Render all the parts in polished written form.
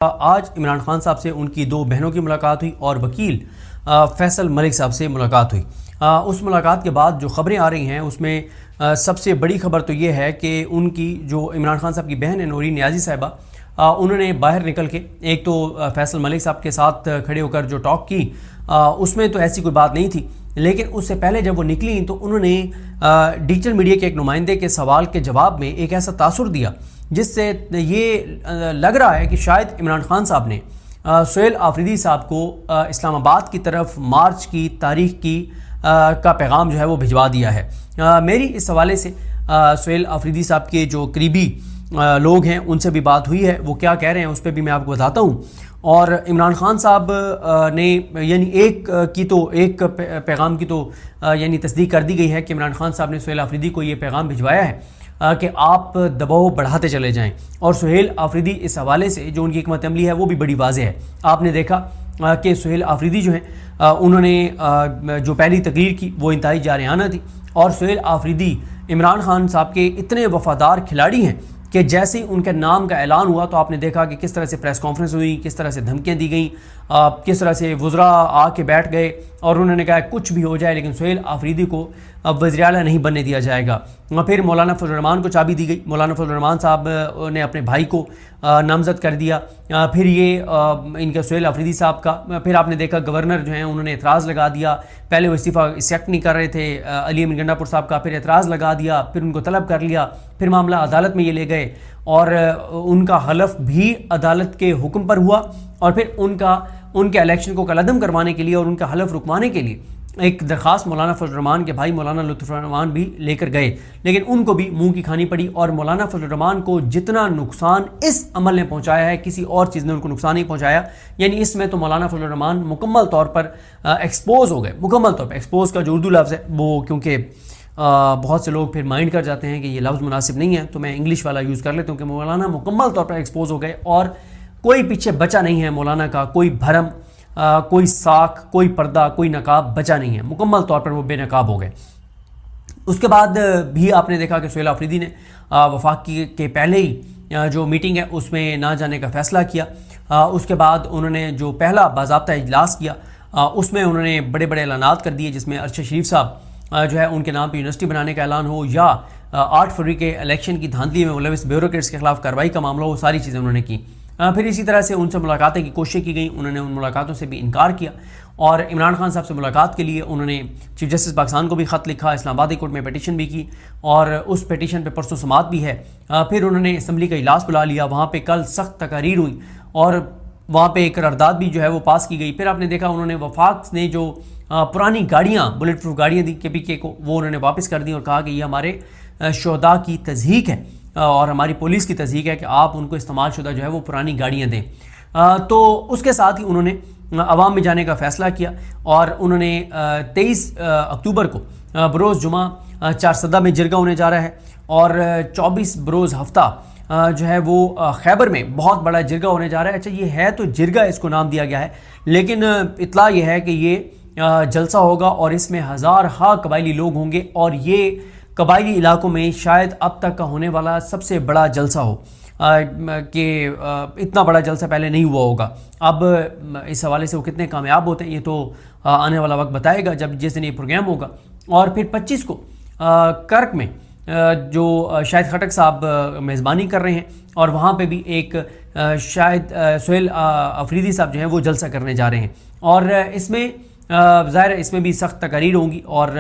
आज इमरान खान साहब से उनकी दो बहनों की मुलाकात हुई और वकील फैसल मलिक साहब से मुलाकात हुई। उस मुलाकात के बाद जो ख़बरें आ रही हैं उसमें सबसे बड़ी खबर तो ये है कि उनकी जो इमरान खान साहब की बहन है नूरी नियाज़ी साहिबा, उन्होंने बाहर निकल के एक तो फैसल मलिक साहब के साथ खड़े होकर जो टॉक की उसमें तो ऐसी कोई बात नहीं थी, लेकिन उससे पहले जब वो निकली तो उन्होंने डिजिटल मीडिया के एक नुमाइंदे के सवाल के जवाब में एक ऐसा तासुर दिया जिससे ये लग रहा है कि शायद इमरान खान साहब ने सुहेल आफरीदी साहब को इस्लामाबाद की तरफ मार्च की तारीख की का पैगाम जो है वो भिजवा दिया है। मेरी इस हवाले से सुहेल आफरीदी साहब के जो करीबी लोग हैं उनसे भी बात हुई है, वो क्या कह रहे हैं उस पर भी मैं आपको बताता हूँ। और इमरान खान साहब ने यानी एक पैगाम की तो यानी तस्दीक कर दी गई है कि इमरान खान साहब ने सुहेल आफरीदी को ये पैगाम भिजवाया है कि आप दबाव बढ़ाते चले जाएं। और सुहेल आफरीदी इस हवाले से जो उनकी हिकमत अमली है वो भी बड़ी वाज़ेह है। आपने देखा कि सुहेल आफरीदी जो हैं उन्होंने जो पहली तकरीर की वो इंतहाई जारहाना थी, और सुहेल आफरीदी इमरान खान साहब के इतने वफ़ादार खिलाड़ी हैं कि जैसे ही उनके नाम का ऐलान हुआ तो आपने देखा कि किस तरह से प्रेस कॉन्फ्रेंस हुई, किस तरह से धमकियाँ दी गई, किस तरह से वज़रा आके बैठ गए और उन्होंने कहा कुछ भी हो जाए लेकिन सुहेल आफरीदी को अब वज़ीर आला नहीं बनने दिया जाएगा। फिर मौलाना फजल रहमान को चाबी दी गई, मौलाना फजल रहमान साहब ने अपने भाई को नामज़द कर दिया। फिर ये इनका सुहेल आफरीदी साहब का फिर आपने देखा गवर्नर जो हैं उन्होंने एतराज़ लगा दिया। पहले वो इस्तीफ़ा एक्सेप्ट नहीं कर रहे थे अली अमीन गंडापुर साहब का, फिर एतराज़ लगा दिया, फिर उनको तलब कर लिया, फिर मामला अदालत में ये ले गए और उनका हलफ भी अदालत के हुक्म पर हुआ। और फिर उनके इलेक्शन को कलअदम करवाने के लिए और उनका हलफ रुकवाने के लिए एक दरख्वास्त मौलाना फजल रहमान के भाई मौलाना लुत्फ़ुर रहमान भी लेकर गए, लेकिन उनको भी मुंह की खानी पड़ी। और मौलाना फजल रहमान को जितना नुकसान इस अमल ने पहुंचाया है किसी और चीज़ ने उनको नुकसान नहीं पहुंचाया। यानी इसमें तो मौलाना फजल रहमान मुकम्मल तौर पर एक्सपोज हो गए। मुकम्मल तौर पर एक्सपोज का जो उर्दू लफ्ज़ है वो, क्योंकि बहुत से लोग फिर माइंड कर जाते हैं कि ये लफ्ज़ मुनासिब नहीं है, तो मैं इंग्लिश वाला यूज़ कर लेता हूँ कि मौलाना मुकम्मल तौर पर एक्सपोज हो गए और कोई पीछे बचा नहीं है मौलाना का, कोई भरम, कोई साख, कोई पर्दा, कोई नकाब बचा नहीं है, मुकम्मल तौर पर वो बेनकाब हो गए। उसके बाद भी आपने देखा कि सुहेल आफरीदी ने वफाकी के पहले ही जो मीटिंग है उसमें ना जाने का फ़ैसला किया। उसके बाद उन्होंने जो पहला बाज़ाब्ता इजलास किया उसमें उन्होंने बड़े बड़े ऐलानात कर दिए, जिसमें अरशद शरीफ साहब जो है उनके नाम पर यूनिवर्सिटी बनाने का ऐलान हो या 8 फरवरी के इलेक्शन की धांधली में मुलविस ब्यूरोक्रेट्स के खिलाफ कार्रवाई का मामला हो, सारी चीज़ें उन्होंने की। फिर इसी तरह से उनसे मुलाकातें की कोशिश की गई, उन्होंने उन मुलाकातों से भी इनकार किया और इमरान खान साहब से मुलाकात के लिए उन्होंने चीफ जस्टिस पाकिस्तान को भी ख़त लिखा, इस्लामाबाद हाई कोर्ट में पिटीशन भी की और उस पिटीशन पे परसों समात भी है। फिर उन्होंने असम्बली का इजलास बुला लिया, वहाँ पे कल सख्त तकारीर हुई और वहाँ पे एक करारदाद भी जो है वो पास की गई। फिर आपने देखा उन्होंने वफाक ने जो पुरानी गाड़ियाँ, बुलेट प्रूफ गाड़ियाँ दी KPK को, वो उन्होंने वापस कर दी और कहा कि ये हमारे शोहदा की तज़हीक है और हमारी पुलिस की तज़हीक है कि आप उनको इस्तेमाल शुदा जो है वो पुरानी गाड़ियाँ दें। तो उसके साथ ही उन्होंने अवाम में जाने का फ़ैसला किया और उन्होंने 23 अक्टूबर को बरोज़ जुमा चारसदा में जिरगा होने जा रहा है और 24 बरोज़ हफ्ता जो है वो खैबर में बहुत बड़ा जिरगा होने जा रहा है। अच्छा, ये है तो जिरगा इसको नाम दिया गया है, लेकिन इतला ये है कि ये जलसा होगा और इसमें हज़ार कबायली लोग होंगे और ये कबायली इलाकों में शायद अब तक का होने वाला सबसे बड़ा जलसा हो कि इतना बड़ा जलसा पहले नहीं हुआ होगा। अब इस हवाले से वो कितने कामयाब होते हैं ये तो आने वाला वक्त बताएगा जब जिस दिन ये प्रोग्राम होगा। और फिर 25 को कर्क में जो शाहिद खटक साहब मेज़बानी कर रहे हैं और वहाँ पे भी एक शायद सुहेल आफरीदी साहब जो हैं वो जलसा करने जा रहे हैं और इसमें ज़ाहिर इसमें भी सख्त तकरीर होंगी और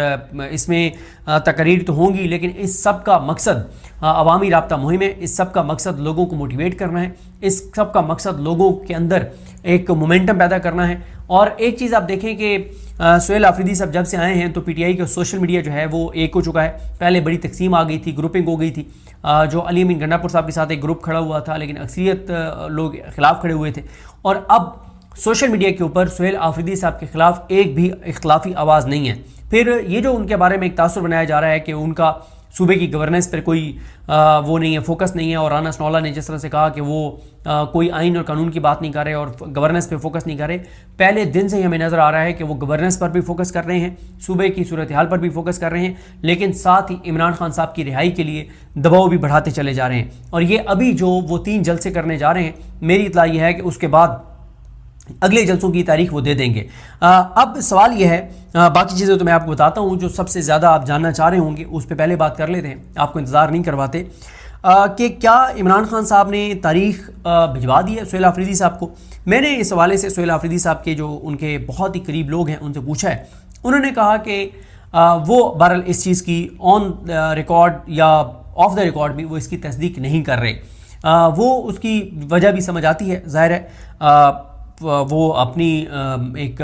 इसमें तकरीर तो होंगी, लेकिन इस सब का मकसद अवामी राब्ता मुहिम है, इस सब का मकसद लोगों को मोटिवेट करना है, इस सब का मकसद लोगों के अंदर एक मोमेंटम पैदा करना है। और एक चीज़ आप देखें कि सुहेल आफरीदी साहब जब से आए हैं तो PTI का सोशल मीडिया जो है वो एक हो चुका है। पहले बड़ी तकसीम आ गई थी, ग्रुपिंग हो गई थी, जो अली अमीन गंडापुर साहब के साथ एक ग्रुप खड़ा हुआ था लेकिन अक्सरियत लोग खिलाफ खड़े हुए थे और अब सोशल मीडिया के ऊपर सुहेल आफरीदी साहब के खिलाफ एक भी इख्तलाफी आवाज़ नहीं है। फिर ये जो उनके बारे में एक तासुर बनाया जा रहा है कि उनका सूबे की गवर्नेंस पर कोई वो नहीं है, फोकस नहीं है। और राना सनौला ने जिस तरह से कहा कि वो कोई आइन और कानून की बात नहीं कर रहे और गवर्नेंस पे फोकस नहीं कर रहे, पहले दिन से ही हमें नज़र आ रहा है कि वो गवर्नेंस पर भी फोकस कर रहे हैं, सूबे की सूरत हाल पर भी फोकस कर रहे हैं, लेकिन साथ ही इमरान खान साहब की रिहाई के लिए दबाव भी बढ़ाते चले जा रहे हैं। और ये अभी जो वो 3 जलसे करने जा रहे हैं, मेरी इत्तला ये है कि उसके बाद अगले जलसों की तारीख वो दे देंगे। अब सवाल ये है, बाकी चीज़ें तो मैं आपको बताता हूँ, जो सबसे ज़्यादा आप जानना चाह रहे होंगे उस पर पहले बात कर लेते हैं, आपको इंतज़ार नहीं करवाते, कि क्या इमरान खान साहब ने तारीख भिजवा दी है सुहेल आफरीदी साहब को। मैंने इस हवाले से सुहेल आफरीदी साहब के जो उनके बहुत ही करीब लोग हैं उनसे पूछा है। उन्होंने कहा कि वो बहरहाल इस चीज़ की ऑन रिकॉर्ड या ऑफ द रिकॉर्ड भी वो इसकी तस्दीक नहीं कर रहे। वो उसकी वजह भी समझ आती है, जाहिर है वो अपनी एक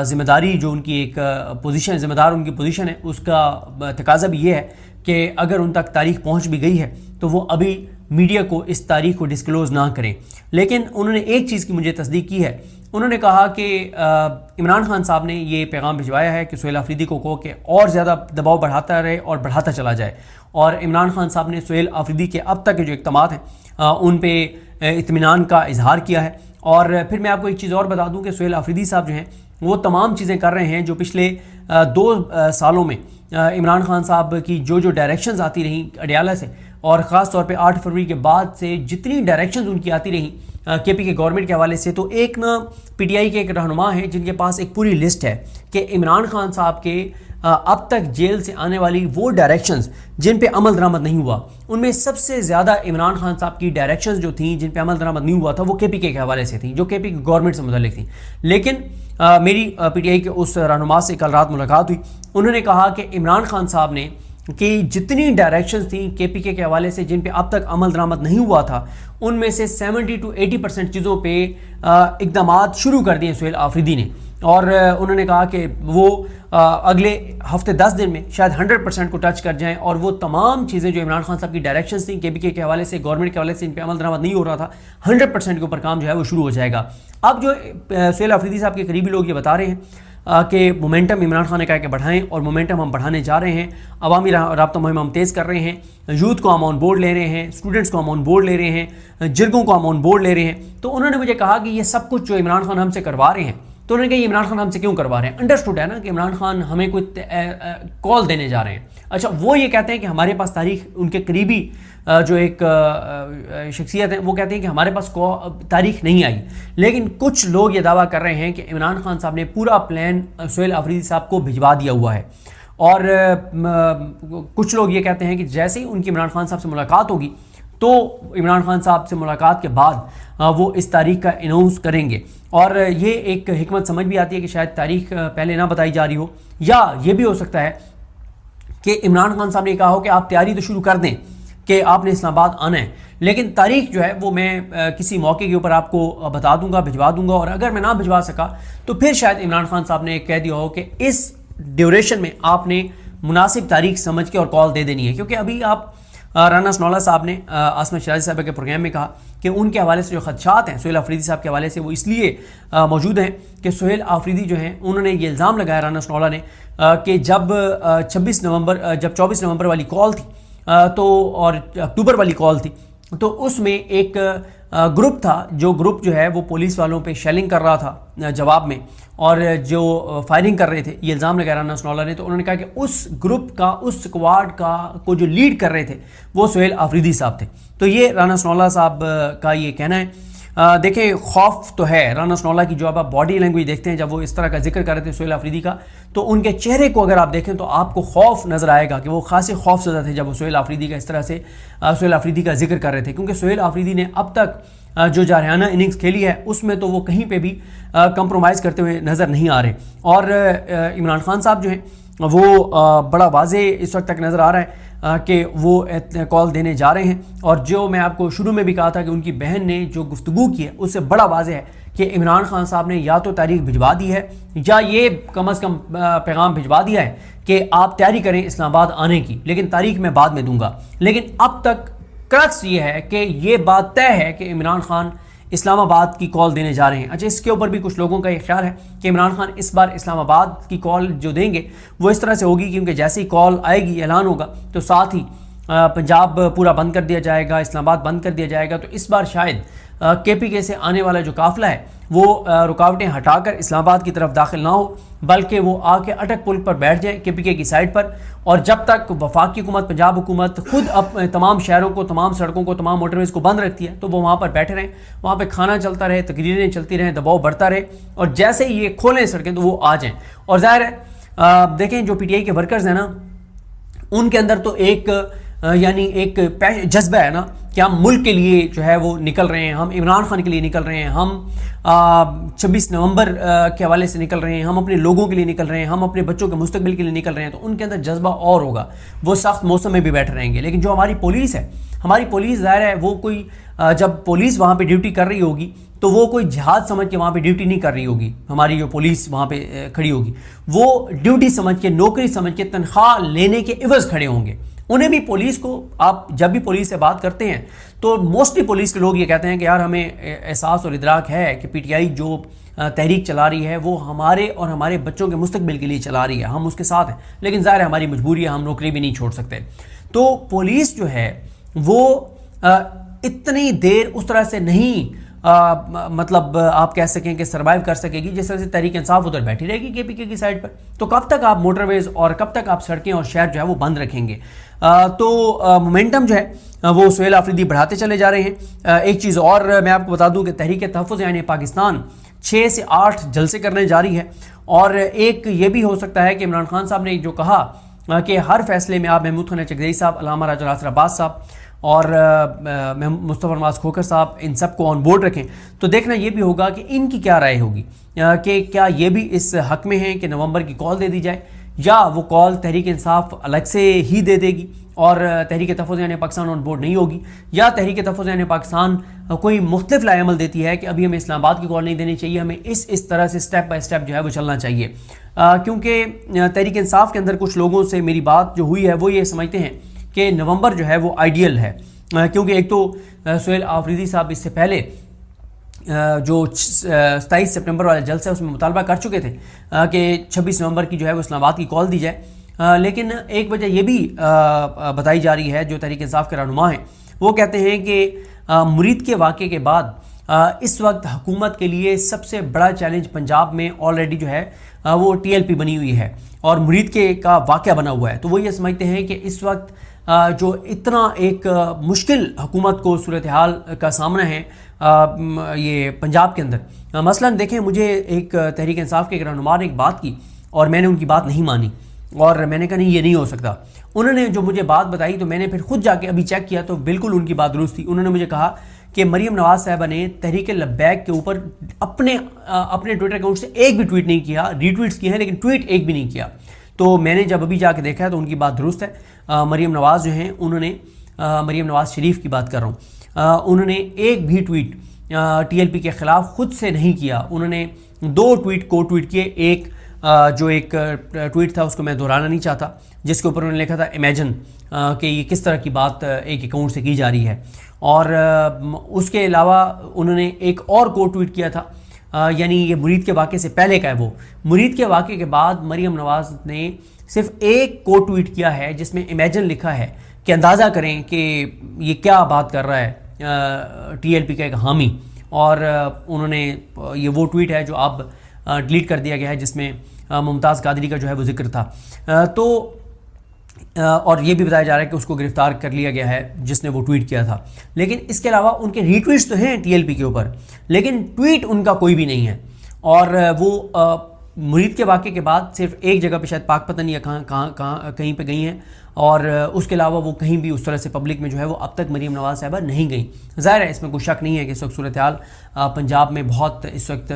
ज़िम्मेदारी जो उनकी एक पोजीशन, ज़िम्मेदार उनकी पोजीशन है, उसका तकाजा भी ये है कि अगर उन तक तारीख पहुंच भी गई है तो वो अभी मीडिया को इस तारीख को डिस्क्लोज़ ना करें। लेकिन उन्होंने एक चीज़ की मुझे तस्दीक की है, उन्होंने कहा कि इमरान खान साहब ने ये पैगाम भिजवाया है कि सुहेल आफरीदी को कहो कि और ज़्यादा दबाव बढ़ाता रहे और बढ़ाता चला जाए। और इमरान खान साहब ने सुहेल आफरीदी के अब तक के जो इक़दामात हैं उन पर इत्मीनान का इजहार किया है। और फिर मैं आपको एक चीज़ और बता दूं कि सुहेल आफरीदी साहब जो हैं वो तमाम चीज़ें कर रहे हैं जो पिछले 2 सालों में इमरान खान साहब की जो डायरेक्शंस आती रहीं अडियाला से, और ख़ास तौर पे 8 फरवरी के बाद से जितनी डायरेक्शंस उनकी आती रहीं केपी के गवर्नमेंट के हवाले से, तो एक ना पीटीआई के एक रहनुमा हैं जिनके पास एक पूरी लिस्ट है कि इमरान खान साहब के अब तक जेल से आने वाली वो डायरेक्शंस जिन पे अमल दरामद नहीं हुआ, उनमें सबसे ज़्यादा इमरान खान साहब की डायरेक्शंस जो थी जिन पे अमल दरामद नहीं हुआ था वो केपी के हवाले से थी, जो केपी की गवर्नमेंट से मुतल्लिक थी। लेकिन मेरी पीटीआई के उस रहनुमा से कल रात मुलाकात हुई, उन्होंने कहा कि इमरान खान साहब ने कि जितनी डायरेक्शंस थी केपीके के हवाले से जिन पे अब तक अमल दरामद नहीं हुआ था, उनमें से 70 to 80% चीज़ों पे इक़दामात शुरू कर दिए सुहेल आफरीदी ने। और उन्होंने कहा कि वो अगले हफ्ते 10 दिन में शायद 100% को टच कर जाएं और वो तमाम चीज़ें जो इमरान खान साहब की डायरेक्शंस थी केपीके के हवाले से, गवर्नमेंट के हवाले से, इन पे अमल दरामद नहीं हो रहा था, 100% के ऊपर काम जो है वो शुरू हो जाएगा। अब जो सुहेल आफरीदी साहब के करीबी लोग ये बता रहे हैं कि मोमेंटम इमरान खान ने कहा कि बढ़ाएं, और मोमेंटम हम बढ़ाने जा रहे हैं। अवामी राब्ता मुहिम हम तेज़ कर रहे हैं, यूथ को हम ऑन बोर्ड ले रहे हैं, स्टूडेंट्स को हम ऑन बोर्ड ले रहे हैं, जिरगों को हम ऑन बोर्ड ले रहे हैं। तो उन्होंने मुझे कहा कि ये सब कुछ जो इमरान खान हमसे करवा रहे हैं, तो उन्होंने कहा इमरान खान हमसे क्यों करवा रहे हैं। अंडरस्टूड है ना कि इमरान खान हमें कोई कॉल देने जा रहे हैं। अच्छा, वो ये कहते हैं कि हमारे पास तारीख, उनके करीबी जो एक शख्सियत है वो कहते हैं कि हमारे पास तारीख नहीं आई। लेकिन कुछ लोग ये दावा कर रहे हैं कि इमरान खान साहब ने पूरा प्लान सुहेल आफरीदी साहब को भिजवा दिया हुआ है। और कुछ लोग ये कहते हैं कि जैसे ही उनकी इमरान खान साहब से मुलाकात होगी तो इमरान खान साहब से मुलाकात के बाद वो इस तारीख का अनाउंस करेंगे। और ये एक हिकमत समझ भी आती है कि शायद तारीख पहले ना बताई जा रही हो, या ये भी हो सकता है कि इमरान खान साहब ने कहा हो कि आप तैयारी तो शुरू कर दें कि आपने इस्लामाबाद आना है, लेकिन तारीख जो है वो मैं किसी मौके के ऊपर आपको बता दूंगा, भिजवा दूंगा। और अगर मैं ना भिजवा सका तो फिर शायद इमरान खान साहब ने कह दिया हो कि इस ड्यूरेशन में आपने मुनासिब तारीख समझ के और कॉल दे देनी है। क्योंकि अभी आप राना सनौला साहब ने आसमा शराजी साहब के प्रोग्राम में कहा कि उनके हवाले से जो खदशात हैं सुहेल आफरीदी साहब के हवाले से वो इसलिए मौजूद हैं कि सुहेल आफरीदी जो हैं उन्होंने ये इल्ज़ाम लगाया राना सनौला ने कि जब 24 नवंबर वाली कॉल थी तो और अक्टूबर वाली कॉल थी, तो उसमें एक ग्रुप था, जो ग्रुप जो है वो पुलिस वालों पे शेलिंग कर रहा था जवाब में, और जो फायरिंग कर रहे थे, ये इल्ज़ाम लगाया राना सनौला ने। तो उन्होंने कहा कि उस ग्रुप का, उस स्क्वाड का को जो लीड कर रहे थे वो सुहेल आफरीदी साहब थे। तो ये राना सनौला साहब का ये कहना है। देखें, खौफ तो है राना सनौला की, जो आप बॉडी लैंग्वेज देखते हैं जब वो इस तरह का जिक्र कर रहे थे सुहेल आफरीदी का, तो उनके चेहरे को अगर आप देखें तो आपको खौफ नज़र आएगा कि वो खासे खौफज़दा थे जब वो सुहेल आफरीदी का इस तरह से सुहेल आफरीदी का जिक्र कर रहे थे। क्योंकि सुहेल आफरीदी ने अब तक जो जारहाना इनिंग्स खेली है उसमें तो वो कहीं पे भी कंप्रोमाइज़ करते हुए नज़र नहीं आ रहे। और इमरान खान साहब जो हैं वो बड़ा वाज़े इस वक्त तक नज़र आ रहा है कि वो कॉल देने जा रहे हैं। और जो मैं आपको शुरू में भी कहा था कि उनकी बहन ने जो गुफ्तगू की है उससे बड़ा वाज़े है कि इमरान खान साहब ने या तो तारीख भिजवा दी है, या ये कम अज़ कम पैगाम भिजवा दिया है कि आप तैयारी करें इस्लामाबाद आने की, लेकिन तारीख मैं बाद में दूंगा। लेकिन अब तक क्रक्स ये है कि ये बात तय है कि इमरान खान इस्लामाबाद की कॉल देने जा रहे हैं। अच्छा, इसके ऊपर भी कुछ लोगों का ये ख्याल है कि इमरान खान इस बार इस्लामाबाद की कॉल जो देंगे वो इस तरह से होगी, क्योंकि जैसे ही कॉल आएगी, ऐलान होगा, तो साथ ही पंजाब पूरा बंद कर दिया जाएगा, इस्लामाबाद बंद कर दिया जाएगा। तो इस बार शायद KPK से आने वाला जो काफिला है वो रुकावटें हटाकर इस्लामाबाद की तरफ दाखिल ना हो, बल्कि वो आके अटक पुल पर बैठ जाए KPK की साइड पर। और जब तक वफाकी हुकूमत, पंजाब हुकूमत खुद तमाम शहरों को, तमाम सड़कों को, तमाम मोटरवेज़ को बंद रखती है, तो वो वहाँ पर बैठे रहें, वहाँ पर खाना चलता रहे, तकरीरें चलती रहें, दबाव बढ़ता रहे, और जैसे ही ये खोलें सड़कें तो वो आ जाएँ। और ज़ाहिर है देखें जो PTI के वर्कर्स हैं ना, उनके अंदर तो एक यानी एक जज्बा है ना कि हम मुल्क के लिए जो है वो निकल रहे हैं, हम इमरान खान के लिए निकल रहे हैं, हम 26 नवंबर के हवाले से निकल रहे हैं, हम अपने लोगों के लिए निकल रहे हैं, हम अपने बच्चों के मुस्तकबिल के लिए निकल रहे हैं। तो उनके अंदर जज्बा और होगा, वो सख्त मौसम में भी बैठे रहेंगे। लेकिन जो हमारी पुलिस है, हमारी पुलिस ज़ाहिर है वो कोई जब पुलिस वहाँ पर ड्यूटी कर रही होगी तो वो कोई जिहाद समझ के वहाँ पे ड्यूटी नहीं कर रही होगी। हमारी जो पुलिस वहाँ पे खड़ी होगी वो ड्यूटी समझ के, नौकरी समझ के, तनख्वाह लेने के इवज़ खड़े होंगे। उन्हें भी पुलिस को, आप जब भी पुलिस से बात करते हैं तो मोस्टली पुलिस के लोग ये कहते हैं कि यार हमें एहसास और इदराक है कि PTI जो तहरीक चला रही है वो हमारे और हमारे बच्चों के मुस्तकबिल के लिए चला रही है, हम उसके साथ हैं, लेकिन ज़ाहिर है हमारी मजबूरी है, हम नौकरी भी नहीं छोड़ सकते। तो पुलिस जो है वो इतनी देर उस तरह से नहीं मतलब आप कह सकें कि सर्वाइव कर सकेगी जिस तरह से तहरीक इंसाफ उधर बैठी रहेगी KPK की साइड पर। तो कब तक आप मोटरवेज और कब तक आप सड़कें और शहर जो है वो बंद रखेंगे? तो मोमेंटम जो है वो सुहेल आफरीदी बढ़ाते चले जा रहे हैं। एक चीज़ और मैं आपको बता दूं कि तहरीक तहफ़्फ़ुज़ यानी पाकिस्तान 6 से 8 जलसे करने जारी है। और एक ये भी हो सकता है कि इमरान खान साहब ने जो कहा कि हर फैसले में आप महमूद खान चकदेई साहब, अल्लामा राजा नासिर अब्बास साहब और मुस्तफ़ा नवाज़ खोखर साहब, इन सब को ऑन बोर्ड रखें। तो देखना ये भी होगा कि इनकी क्या राय होगी, कि क्या ये भी इस हक में हैं कि नवंबर की कॉल दे दी जाए, या वो कॉल तहरीक इंसाफ अलग से ही दे देगी और तहरीक तहफ़्फ़ुज़ यानी पाकिस्तान ऑन बोर्ड नहीं होगी, या तहरीक तहफ़्फ़ुज़ यानी पाकिस्तान कोई मुख्तलिफ लाएमल देती है कि अभी हमें इस्लामाबाद की कॉल नहीं देनी चाहिए, हमें इस तरह से स्टेप बाय स्टेप जो है वो चलना चाहिए। क्योंकि तहरीक इंसाफ के अंदर कुछ लोगों से मेरी बात जो हुई है वो ये समझते हैं कि नवंबर जो है वो आइडियल है, क्योंकि एक तो सुहेल आफरीदी साहब इससे पहले जो 27 सितंबर वाला जलसा है उसमें मुतालबा कर चुके थे कि 26 नवंबर की जो है वो इस्लामाबाद की कॉल दी जाए। लेकिन एक वजह ये भी बताई जा रही है, जो तहरीक इंसाफ के रहनुमा हैं वो कहते हैं कि मुरीद के वाक़े के बाद इस वक्त हुकूमत के लिए सबसे बड़ा चैलेंज पंजाब में ऑलरेडी जो है वो TLP बनी हुई है और मुरीद के का वाक़या बना हुआ है। तो वो ये समझते हैं कि इस वक्त जो इतना एक मुश्किल हुकूमत को सूरत हाल का सामना है ये पंजाब के अंदर। मसलन देखें, मुझे एक तहरीक इंसाफ के एक रहनुमा ने एक बात की और मैंने उनकी बात नहीं मानी और मैंने कहा नहीं ये नहीं हो सकता। उन्होंने जो मुझे बात बताई तो मैंने फिर खुद जाके अभी चेक किया तो बिल्कुल उनकी बात दुरुस्त थी। उन्होंने मुझे कहा कि मरीम नवाज़ साहिबा ने तहरीक लब्बैक के ऊपर अपने ट्विटर अकाउंट से एक भी ट्वीट नहीं किया, रीट्वीट्स किए हैं लेकिन ट्वीट एक भी नहीं किया। तो मैंने जब अभी जाके देखा है तो उनकी बात दुरुस्त है। मरीम नवाज़ जो हैं उन्होंने, मरीम नवाज़ शरीफ की बात कर रहा हूँ, उन्होंने एक भी ट्वीट TLP के ख़िलाफ़ खुद से नहीं किया। उन्होंने 2 ट्वीट को ट्वीट किए। एक जो एक ट्वीट था उसको मैं दोहराना नहीं चाहता, जिसके ऊपर उन्होंने लिखा था इमेजिन कि ये किस तरह की बात एक अकाउंट से की जा रही है। और उसके अलावा उन्होंने एक और को ट्वीट किया था, यानी ये मुरीद के वाक़े से पहले का है। वो मुरीद के वाक़े के बाद मरीम नवाज़ ने सिर्फ एक को ट्वीट किया है जिसमें इमेजिन लिखा है कि अंदाज़ा करें कि ये क्या बात कर रहा है TLP का एक हामी। और उन्होंने ये वो ट्वीट है जो अब डिलीट कर दिया गया है जिसमें मुमताज़ कादरी का जो है वो जिक्र था। तो और ये भी बताया जा रहा है कि उसको गिरफ्तार कर लिया गया है जिसने वो ट्वीट किया था। लेकिन इसके अलावा उनके रीट्वीट्स तो हैं TLP के ऊपर, लेकिन ट्वीट उनका कोई भी नहीं है। और वो मुरीद के वाक़े के बाद सिर्फ एक जगह पे शायद पाकपतन या कहाँ कहीं पे गई हैं, और उसके अलावा वो कहीं भी उस तरह से पब्लिक में जो है वो अब तक मरीम नवाज़ साहिबा नहीं गई। ज़ाहिर है इसमें कोई शक नहीं है कि इस वक्त सूरत हाल पंजाब में बहुत इस वक्त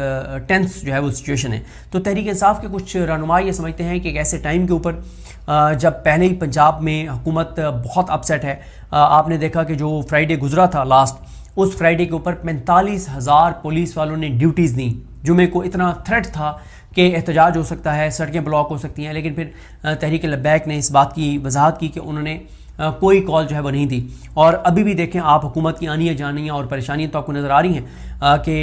टेंस जो है वो सिचुएशन है। तो तहरीक इंसाफ के कुछ रहनुमा ये समझते हैं कि एक ऐसे टाइम के ऊपर जब पहले ही पंजाब में हुकूमत बहुत अपसेट है। आपने देखा कि जो फ्राइडे गुजरा था लास्ट, उस फ्राइडे के ऊपर 45,000 पुलिस वालों ने ड्यूटीज़ दी। जुमे को इतना थ्रेट था कि एहतजाज हो सकता है, सड़कें ब्लॉक हो सकती हैं, लेकिन फिर तहरीक लब्बैक ने इस बात की वजाहत की कि उन्होंने कोई कॉल जो है वो नहीं दी। और अभी भी देखें आप, हुकूमत की आनियाँ जानियाँ और परेशानियाँ तो आपको नज़र आ रही हैं। कि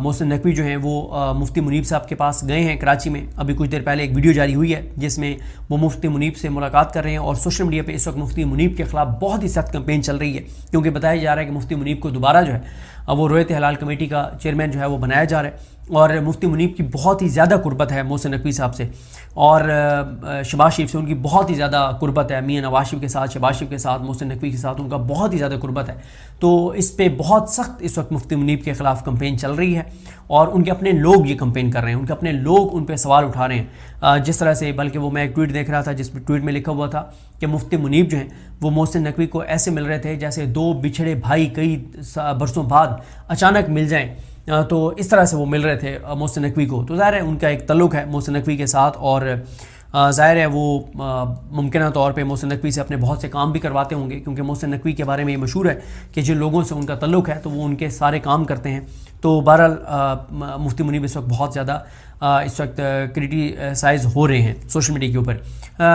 मोहसिन नकवी जो हैं वो मुफ्ती मुनीब साहब के पास गए हैं कराची में। अभी कुछ देर पहले एक वीडियो जारी हुई है जिसमें वो मुफ्ती मुनीब से मुलाकात कर रहे हैं और सोशल मीडिया पे इस वक्त मुफ्ती मुनीब के ख़िलाफ़ बहुत ही सख्त कैंपेन चल रही है, क्योंकि बताया जा रहा है कि मुफ्ती मुनीब को दोबारा जो है वो रोयत हलाल कमेटी का चेयरमैन जो है वो बनाया जा रहा है। और मुफ्ती मुनीब की बहुत ही ज़्यादा कुर्बत है मोहसिन नकवी साहब से, और शहबाज शरीफ से उनकी बहुत ही ज़्यादा कुर्बत है। मियां नवाज शरीफ के साथ, शहबाज शरीफ के साथ, मोहसिन नकवी के साथ उनका बहुत ही ज़्यादा कुर्बत है। तो इस पर बहुत सख्त इस वक्त मुफ्ती मुनीब के ख़िलाफ़ कंपेन चल रही है और उनके अपने लोग ये कंपेन कर रहे हैं, उनके अपने लोग उन पर सवाल उठा रहे हैं जिस तरह से। बल्कि वो मैं एक ट्वीट देख रहा था जिस ट्वीट में लिखा हुआ था कि मुफ्ती मुनीब जो हैं वो मोहसिन नकवी को ऐसे मिल रहे थे जैसे दो बिछड़े भाई कई बरसों बाद अचानक मिल जाएँ, तो इस तरह से वो मिल रहे थे मोहसिन नकवी को। तो ज़ाहिर है उनका एक तल्लुक़ है मोहसिन नकवी के साथ, और ज़ाहिर है वो मुमकिन तौर पे मोहसिन नकवी से अपने बहुत से काम भी करवाते होंगे, क्योंकि मोहसिन नकवी के बारे में ये मशहूर है कि जिन लोगों से उनका तल्लुक़ है तो वो उनके सारे काम करते हैं। तो बहरहाल मुफ्ती मुनीब इस वक्त बहुत ज़्यादा इस वक्त क्रिटिसाइज़ हो रहे हैं सोशल मीडिया के ऊपर।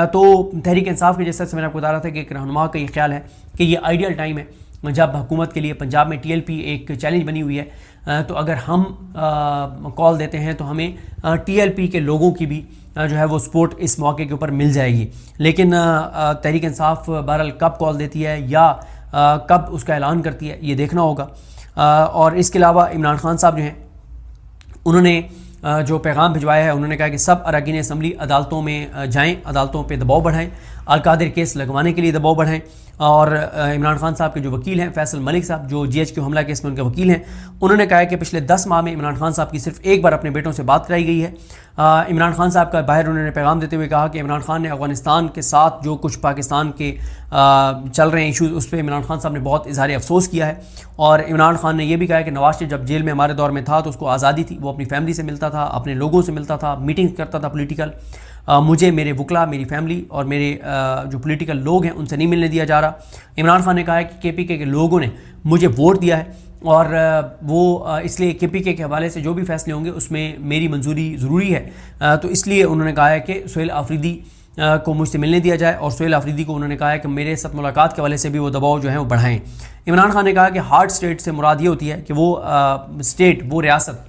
तो तहरीक इंसाफ के जैसा से मैंने आपको बता रहा था कि एक रहनुमा का ये ख्याल है कि ये आइडियल टाइम है जब हुकूमत के लिए पंजाब में TLP एक चैलेंज बनी हुई है। तो अगर हम कॉल देते हैं तो हमें TLP के लोगों की भी जो है वो सपोर्ट इस मौके के ऊपर मिल जाएगी। लेकिन तहरीक इंसाफ बहरहाल कब कॉल देती है या कब उसका ऐलान करती है ये देखना होगा। और इसके अलावा इमरान खान साहब जो हैं उन्होंने जो पैगाम भिजवाया है, उन्होंने कहा कि सब अरकान असम्बली अदालतों में जाएं, अदालतों पे दबाव बढ़ाएं, अलकादिर केस लगवाने के लिए दबाव बढ़ाएं। और इमरान खान साहब के जो वकील हैं फैसल मलिक साहब, जो GHQ हमला केस में उनके वकील हैं, उन्होंने कहा है कि पिछले 10 माह में इमरान खान साहब की सिर्फ एक बार अपने बेटों से बात कराई गई है। इमरान खान साहब का बाहर उन्होंने पैगाम देते हुए कहा कि इमरान खान ने अफगानिस्तान के साथ जो कुछ पाकिस्तान के चल रहे हैं इशूज़, उस पर इमरान खान साहब ने बहुत इजहार अफसोस किया है। और इमरान खान ने यह भी कहा है कि नवाज शरीफ जब जेल में हमारे दौर में था तो उसको आज़ादी थी, वो अपनी फैमिली से मिलता था, अपने लोगों से मिलता था, मीटिंग्स करता था पॉलिटिकल। मुझे मेरे वकला, मेरी फैमिली और मेरे जो पॉलिटिकल लोग हैं उनसे नहीं मिलने दिया जा रहा। इमरान खान ने कहा है कि KPK के लोगों ने मुझे वोट दिया है और वो इसलिए KPK के हवाले से जो भी फैसले होंगे उसमें मेरी मंजूरी ज़रूरी है। तो इसलिए उन्होंने कहा है कि सुहेल आफरीदी को मुझसे मिलने दिया जाए, और सुहेल आफरीदी को उन्होंने कहा है कि मेरे साथ मुलाकात के हवाले से भी वो दबाव जो है वो बढ़ाएं। इमरान खान ने कहा कि हार्ड स्टेट से मुराद ये होती है कि वो स्टेट, वो रियासत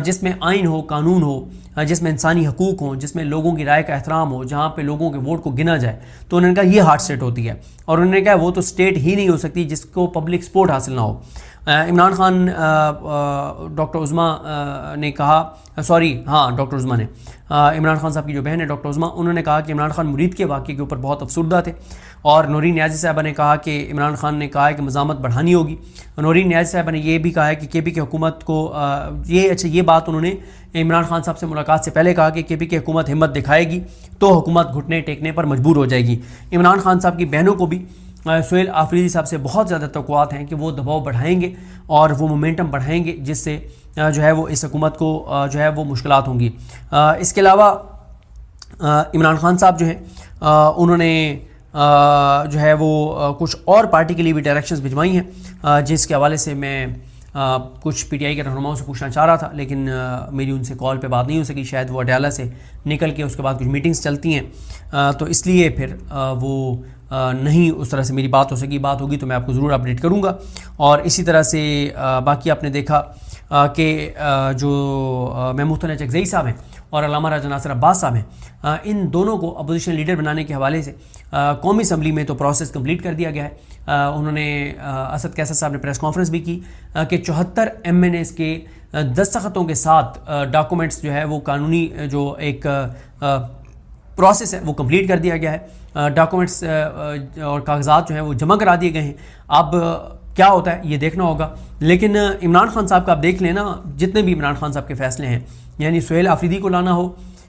जिसमें आइन हो, कानून हो, जिसमें इंसानी हकूक़ हों, जिसमें लोगों की राय का एहतराम हो, जहाँ पे लोगों के वोट को गिना जाए। तो उन्होंने कहा ये हार्ड स्टेट होती है, और उन्होंने कहा वो तो स्टेट ही नहीं हो सकती जिसको पब्लिक सपोर्ट हासिल ना हो। इमरान खान डॉक्टर उज़मा ने कहा, डॉक्टर उज़मा ने इमरान खान साहब की जो बहन है डॉक्टर उज़मा, उन्होंने कहा कि इमरान खान मुरीद के वाक़े के ऊपर बहुत अफसुर्दा थे। और नूरीन नियाज़ी साहबा ने कहा कि इमरान खान ने कहा है कि मज़ामत बढ़ानी होगी। नूरीन नियाज़ी साहबा ने यह भी कहा है कि KPK हुकूमत को ये बात उन्होंने इमरान खान साहब से मुलाकात से पहले कहा कि KPK हुकूमत हिम्मत दिखाएगी तो हुकूमत घुटने टेकने पर मजबूर हो जाएगी। इमरान खान साहब की बहनों को भी सुहेल आफरीदी साहब से बहुत ज़्यादा तवक्कुआत हैं कि वो दबाव बढ़ाएंगे और वो मोमेंटम बढ़ाएंगे, जिससे जो है वो इस हुकूमत को जो है वो मुश्किलात होंगी। इसके अलावा इमरान खान साहब जो हैं उन्होंने जो है वो कुछ और पार्टी के लिए भी डायरेक्शंस भिजवाई हैं, जिसके हवाले से मैं कुछ PTI के रहनुमाओं से पूछना चाह रहा था, लेकिन मेरी उनसे कॉल पे बात नहीं हो सकी। शायद वो अडयाला से निकल के उसके बाद कुछ मीटिंग्स चलती हैं, तो इसलिए फिर वो नहीं उस तरह से मेरी बात हो सकी। बात होगी तो मैं आपको ज़रूर अपडेट करूँगा। और इसी तरह से बाकी आपने देखा कि जो महमूद हसन चकज़ई साहब हैं और अल्लामा राजा नासिर अब्बास साहब हैं, इन दोनों को अपोजिशन लीडर बनाने के हवाले से कौमी असम्बली में तो प्रोसेस कंप्लीट कर दिया गया है। उन्होंने असद कैसर साहब ने प्रेस कॉन्फ्रेंस भी की कि 74 MNAs के दस्तखतों के साथ डॉक्यूमेंट्स जो है वो कानूनी जो एक प्रोसेस है वो कंप्लीट कर दिया गया है। डॉक्यूमेंट्स और कागजात जो हैं वो जमा करा दिए गए हैं। अब क्या होता है ये देखना होगा। लेकिन इमरान खान साहब का आप देख लेना, जितने भी इमरान खान साहब के फ़ैसले हैं, यानी सुहेल आफरीदी को लाना हो,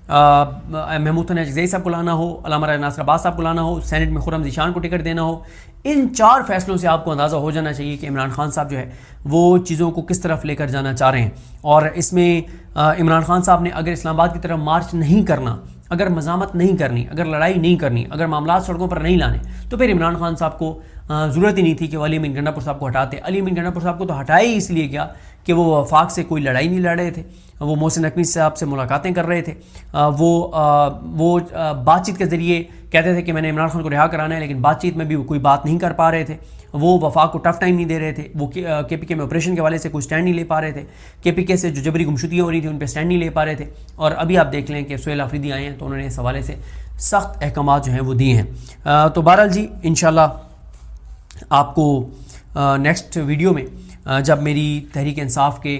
महमूद हसन चकज़ई साहब को लाना हो, अल्लामा राजा नासिर अब्बास साहब को लाना हो, सेनेट में खुर्रम ज़ीशान को टिकट देना हो, इन 4 फैसलों से आपको अंदाज़ा हो जाना चाहिए कि इमरान खान साहब जो है वो चीज़ों को किस तरफ लेकर जाना चाह रहे हैं। और इसमें इमरान खान साहब ने अगर इस्लामाबाद की तरफ मार्च नहीं करना, अगर मज़ामत नहीं करनी, अगर लड़ाई नहीं करनी, अगर मामला सड़कों पर नहीं लाने, तो फिर इमरान खान साहब को ज़रूरत ही नहीं थी कि अली अमीन गंडापुर साहब को हटाते। अली अमीन गंडापुर साहब को तो हटाया ही इसलिए क्या कि वो वफाक से कोई लड़ाई नहीं लड़ रहे थे, वो मोहसिन नकवी साहब से मुलाकातें कर रहे थे, वो बातचीत के ज़रिए कहते थे कि मैंने इमरान खान को रिहा कराना है, लेकिन बातचीत में भी वो कोई बात नहीं कर पा रहे थे। वो वफाक को टफ टाइम नहीं दे रहे थे, वो KPK में ऑपरेशन के वाले से कोई स्टैंड नहीं ले पा रहे थे, KPK से जो जबरी गुमशुदियाँ हो रही थी उन पर स्टैंड नहीं ले पा रहे थे। और अभी आप देख लें कि सुहेल आफरीदी आए हैं तो उन्होंने इस हवाले से सख्त अहकामात जो हैं वो दिए हैं। तो बहरहाल जी इंशाल्लाह आपको नेक्स्ट वीडियो में जब मेरी तहरीक इंसाफ के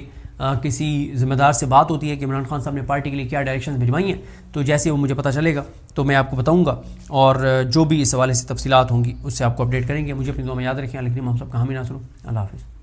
किसी ज़िम्मेदार से बात होती है कि इमरान खान साहब ने पार्टी के लिए क्या डायरेक्शंस भिजवाई हैं, तो जैसे वो मुझे पता चलेगा तो मैं आपको बताऊंगा, और जो भी इस हवाले से तफसीलात होंगी उससे आपको अपडेट करेंगे। मुझे अपनी दुआ में याद रखें। लेकिन हम सब कहां भी ना सुनो। अल्लाह हाफ़िज़।